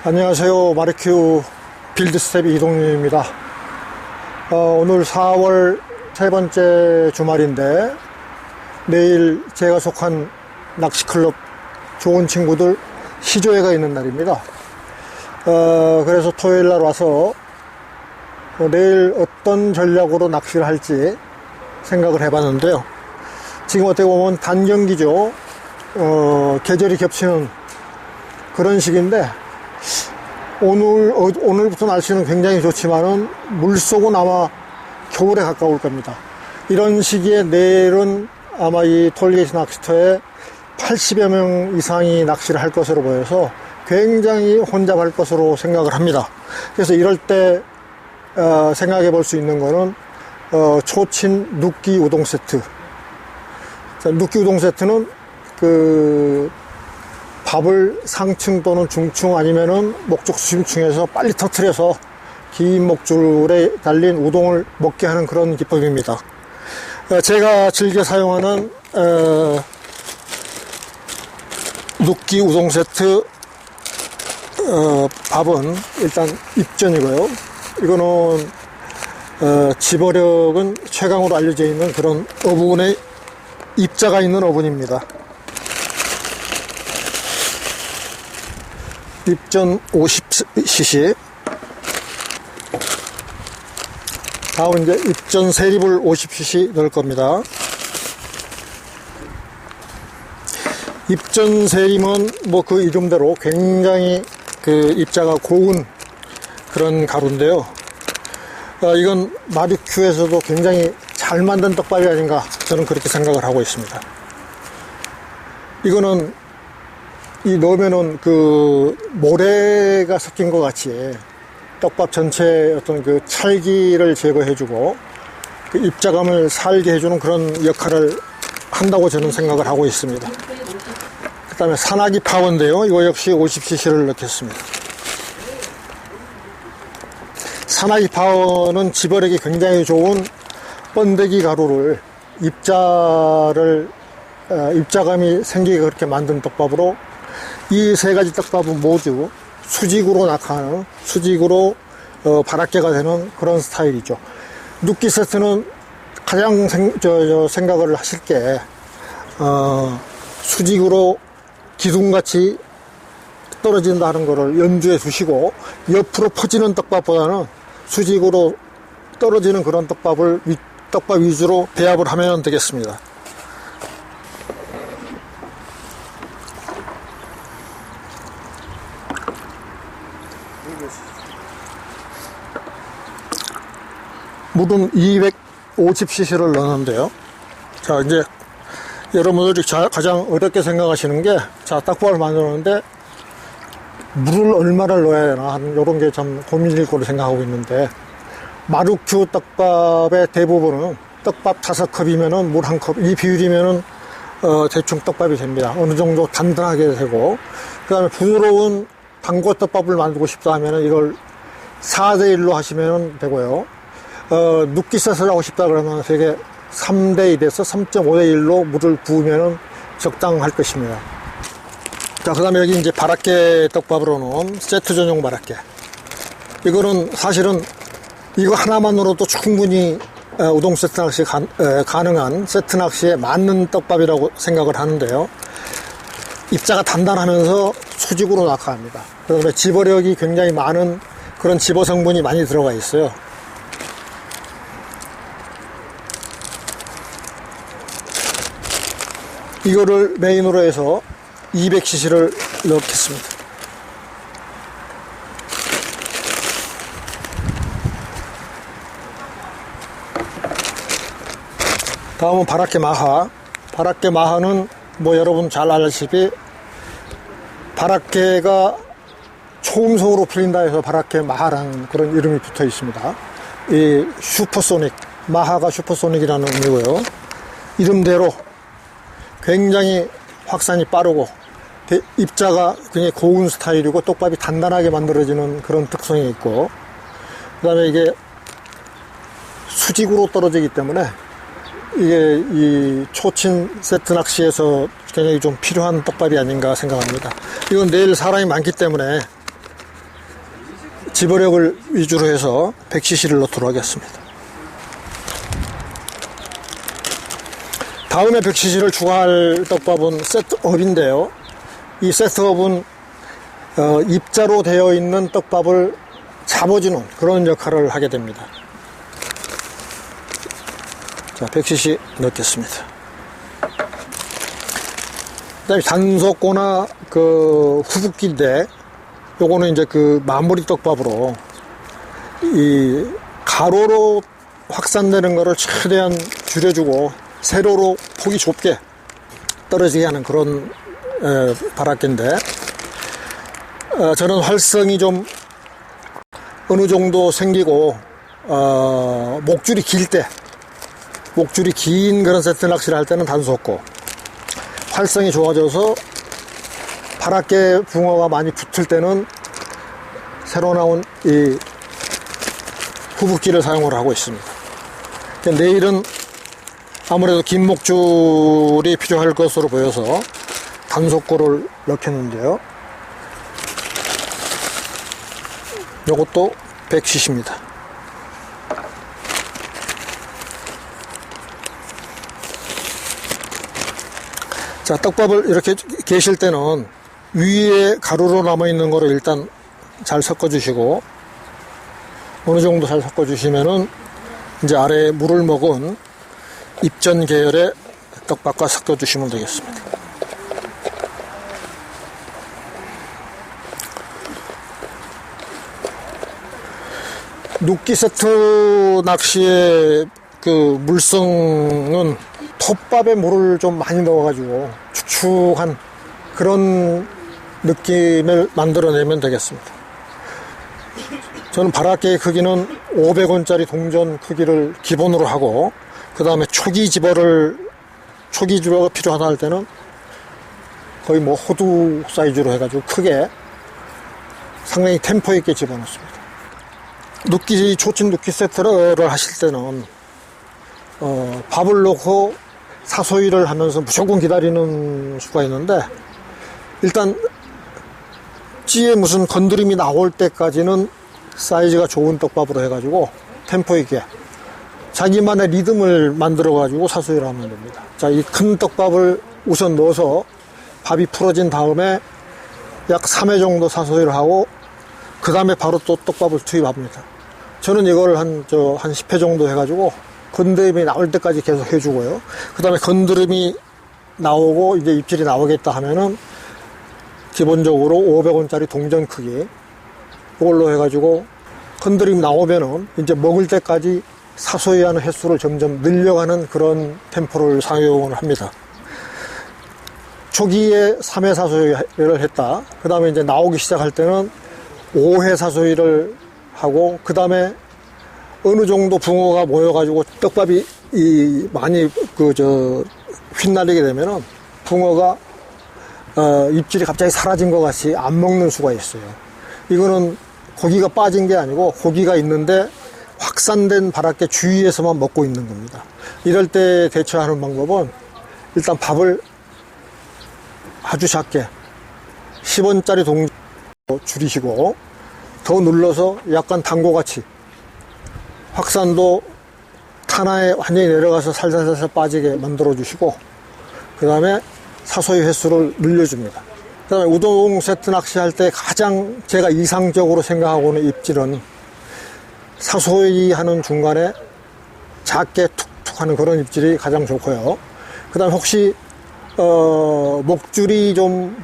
안녕하세요. 마리큐 빌드스텝 이동윤입니다. 오늘 4월 세 번째 주말인데 내일 제가 속한 낚시클럽 좋은 친구들 시조회가 있는 날입니다. 그래서 토요일 날 와서 내일 어떤 전략으로 낚시를 할지 생각을 해봤는데요. 지금 어떻게 보면 단경기죠. 계절이 겹치는 그런 시기인데 오늘부터 날씨는 굉장히 좋지만은 물속은 아마 겨울에 가까울 겁니다. 이런 시기에 내일은 아마 이 톨게이트 낚시터에 80여 명 이상이 낚시를 할 것으로 보여서 굉장히 혼잡할 것으로 생각을 합니다. 그래서 이럴 때 생각해 볼 수 있는 거는 초친 눕기 우동 세트. 자, 눕기 우동 세트는 밥을 상층 또는 중층 아니면은 목적 수심층에서 빨리 터트려서 긴 목줄에 달린 우동을 먹게 하는 그런 기법입니다. 제가 즐겨 사용하는 눕기 우동 세트 밥은 일단 입전이고요. 이거는 집어력은 최강으로 알려져 있는 그런 어분에 입자가 있는 어분입니다. 입전 50cc. 다음 이제 입전 세립을 50cc 넣을 겁니다. 입전 세림은 뭐 그 이름대로 굉장히 그 입자가 고운 그런 가루인데요. 이건 마리큐에서도 굉장히 잘 만든 떡밥이 아닌가 저는 그렇게 생각을 하고 있습니다. 이거는 넣으면은 그 모래가 섞인 것 같이 떡밥 전체의 어떤 그 찰기를 제거해주고 그 입자감을 살게 해주는 그런 역할을 한다고 저는 생각을 하고 있습니다. 그 다음에 산화기 파워인데요. 이거 역시 50cc를 넣겠습니다. 산화기 파워는 집어력이 굉장히 좋은 번데기 가루를 입자감이 생기게 그렇게 만든 떡밥으로 이 세 가지 떡밥은 모두 수직으로 낙하하는, 수직으로 바람개가 되는 그런 스타일이죠. 눕기 세트는 가장 생각을 하실 게 수직으로 기둥같이 떨어진다는 것을 염두에 두시고 옆으로 퍼지는 떡밥보다는 수직으로 떨어지는 그런 떡밥 위주로 배합을 하면 되겠습니다. 물은 250cc를 넣었는데요. 자, 이제 여러분들이 가장 어렵게 생각하시는 게, 자, 떡밥을 만들었는데 물을 얼마나 넣어야 되나 하는 이런 게 참 고민일 거로 생각하고 있는데, 마루큐 떡밥의 대부분은 떡밥 5컵이면은 물 1컵, 이 비율이면은 대충 떡밥이 됩니다. 어느 정도 단단하게 되고, 그 다음에 부드러운 방고 떡밥을 만들고 싶다 하면은 이걸 4대1로 하시면 되고요. 눕기 셋을 하고 싶다 그러면 되게 3대1에서 3.5대1로 물을 부으면 적당할 것입니다. 자, 그 다음에 여기 이제 바람개 떡밥으로는 세트 전용 바람개. 이거는 사실은 이거 하나만으로도 충분히 우동 세트 낚시 가능한 세트 낚시에 맞는 떡밥이라고 생각을 하는데요. 입자가 단단하면서 수직으로 낙하합니다. 그 다음에 집어력이 굉장히 많은 그런 집어 성분이 많이 들어가 있어요. 이거를 메인으로 해서 200cc를 넣겠습니다. 다음은 바람개 마하. 바람개 마하는 뭐 여러분 잘 알다시피 바람개가 초음속으로 풀린다 해서 바람개 마하라는 그런 이름이 붙어 있습니다. 이 슈퍼소닉, 마하가 슈퍼소닉이라는 의미고요. 이름대로 굉장히 확산이 빠르고 입자가 굉장히 고운 스타일이고 떡밥이 단단하게 만들어지는 그런 특성이 있고, 그 다음에 이게 수직으로 떨어지기 때문에 이게 이 초친 세트 낚시에서 굉장히 좀 필요한 떡밥이 아닌가 생각합니다. 이건 내일 사람이 많기 때문에 집어력을 위주로 해서 100cc를 넣도록 하겠습니다. 다음에 100cc를 추가할 떡밥은 세트업인데요. 이 세트업은 입자로 되어 있는 떡밥을 잡아주는 그런 역할을 하게 됩니다. 자, 100cc 넣겠습니다. 그다음에 단속고나 그 후붓기인데, 요거는 이제 그 마무리 떡밥으로 이 가로로 확산되는 거를 최대한 줄여주고 세로로 폭이 좁게 떨어지게 하는 그런 바람개인데, 저는 활성이 좀 어느 정도 생기고 목줄이 길 때, 목줄이 긴 그런 세트 낚시를 할 때는 단속고, 활성이 좋아져서 바람개 붕어가 많이 붙을 때는 새로 나온 이 후붓기를 사용을 하고 있습니다. 내일은 아무래도 긴 목줄이 필요할 것으로 보여서 단속고를 넣겠는데요. 이것도 100cc입니다. 자, 떡밥을 이렇게 계실 때는 위에 가루로 남아있는 거를 일단 잘 섞어주시고, 어느 정도 잘 섞어주시면은 이제 아래에 물을 먹은 입전 계열의 떡밥과 섞어주시면 되겠습니다. 눕기 세트 낚시의 그 물성은 톱밥에 물을 좀 많이 넣어가지고 축축한 그런 느낌을 만들어내면 되겠습니다. 저는 바람개의 크기는 500원짜리 동전 크기를 기본으로 하고, 그 다음에 초기 집어가 필요하다 할 때는 거의 뭐 호두 사이즈로 해가지고 크게 상당히 템포 있게 집어넣습니다. 초침 눕기 세트를 하실 때는 밥을 넣고 사소위를 하면서 무조건 기다리는 수가 있는데, 일단 찌에 무슨 건드림이 나올 때까지는 사이즈가 좋은 떡밥으로 해가지고 템포 있게 자기만의 리듬을 만들어 가지고 사소위를 하면 됩니다. 자, 이 큰 떡밥을 우선 넣어서 밥이 풀어진 다음에 약 3회 정도 사소위를 하고, 그 다음에 바로 또 떡밥을 투입합니다. 저는 이걸 한 10회 정도 해가지고 건드림이 나올 때까지 계속 해주고요. 그 다음에 건드림이 나오고 이제 입질이 나오겠다 하면은 기본적으로 500원짜리 동전 크기 이걸로 해가지고 건드림이 나오면은 이제 먹을 때까지 사소히 하는 횟수를 점점 늘려가는 그런 템포를 사용을 합니다. 초기에 3회 사소위를 했다. 그 다음에 이제 나오기 시작할 때는 5회 사소위를 하고, 그 다음에 어느 정도 붕어가 모여가지고 떡밥이 많이 휘날리게 되면은 붕어가 입질이 갑자기 사라진 것 같이 안 먹는 수가 있어요. 이거는 고기가 빠진 게 아니고 고기가 있는데 확산된 바람개 주위에서만 먹고 있는 겁니다. 이럴 때 대처하는 방법은 일단 밥을 아주 작게 10원짜리 동전 줄이시고, 더 눌러서 약간 당고같이 확산도 탄화에 완전히 내려가서 살살살살 빠지게 만들어 주시고, 그 다음에 사소위 횟수를 늘려줍니다. 그 다음에 우동 세트 낚시할 때 가장 제가 이상적으로 생각하고 있는 입질은 사소위 하는 중간에 작게 툭툭 하는 그런 입질이 가장 좋고요. 그 다음에 혹시 목줄이 좀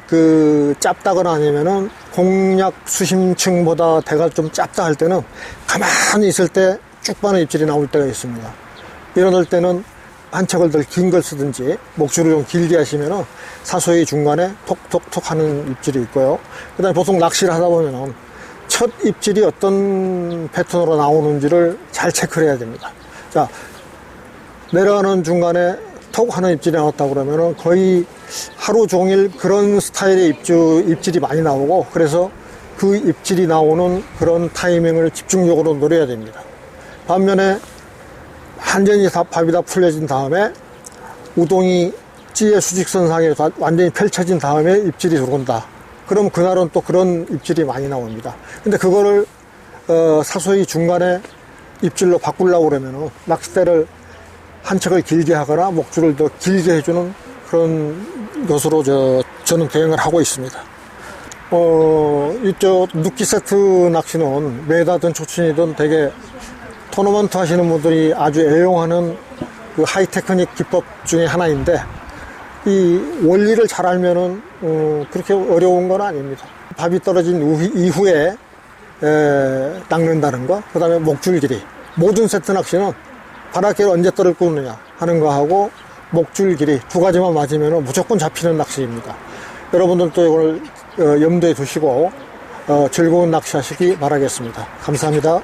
짧다거나 아니면은 공략 수심층보다 대가 좀 짧다 할 때는 가만히 있을 때 쭉 빠는 입질이 나올 때가 있습니다. 이럴 때는 한 척을 더 긴 걸 쓰든지 목줄을 좀 길게 하시면은 사소히 중간에 톡톡톡 하는 입질이 있고요. 그 다음에 보통 낚시를 하다 보면은 첫 입질이 어떤 패턴으로 나오는지를 잘 체크를 해야 됩니다. 자, 내려가는 중간에 톡 하는 입질이 나왔다고 그러면은 거의 하루 종일 그런 스타일의 입질이 많이 나오고, 그래서 그 입질이 나오는 그런 타이밍을 집중적으로 노려야 됩니다. 반면에 완전히 밥이 다 풀려진 다음에 우동이 찌의 수직선상에 완전히 펼쳐진 다음에 입질이 들어온다. 그럼 그날은 또 그런 입질이 많이 나옵니다. 근데 그거를 사소히 중간에 입질로 바꾸려고 그러면 낚싯대를 한 척을 길게 하거나 목줄을 더 길게 해주는 그런 것으로 저는 대응을 하고 있습니다. 이쪽 눕기 세트 낚시는 메다든 초춘이든 되게 토너먼트 하시는 분들이 아주 애용하는 그 하이테크닉 기법 중에 하나인데, 이 원리를 잘 알면은 그렇게 어려운 건 아닙니다. 밥이 떨어진 이후에 낚는다는 거, 그 다음에 목줄 길이. 모든 세트 낚시는 바닷개를 언제 떨을 끄느냐 하는 거하고 목줄 길이 두 가지만 맞으면 무조건 잡히는 낚시입니다. 여러분들도 이걸 염두에 두시고 즐거운 낚시 하시기 바라겠습니다. 감사합니다.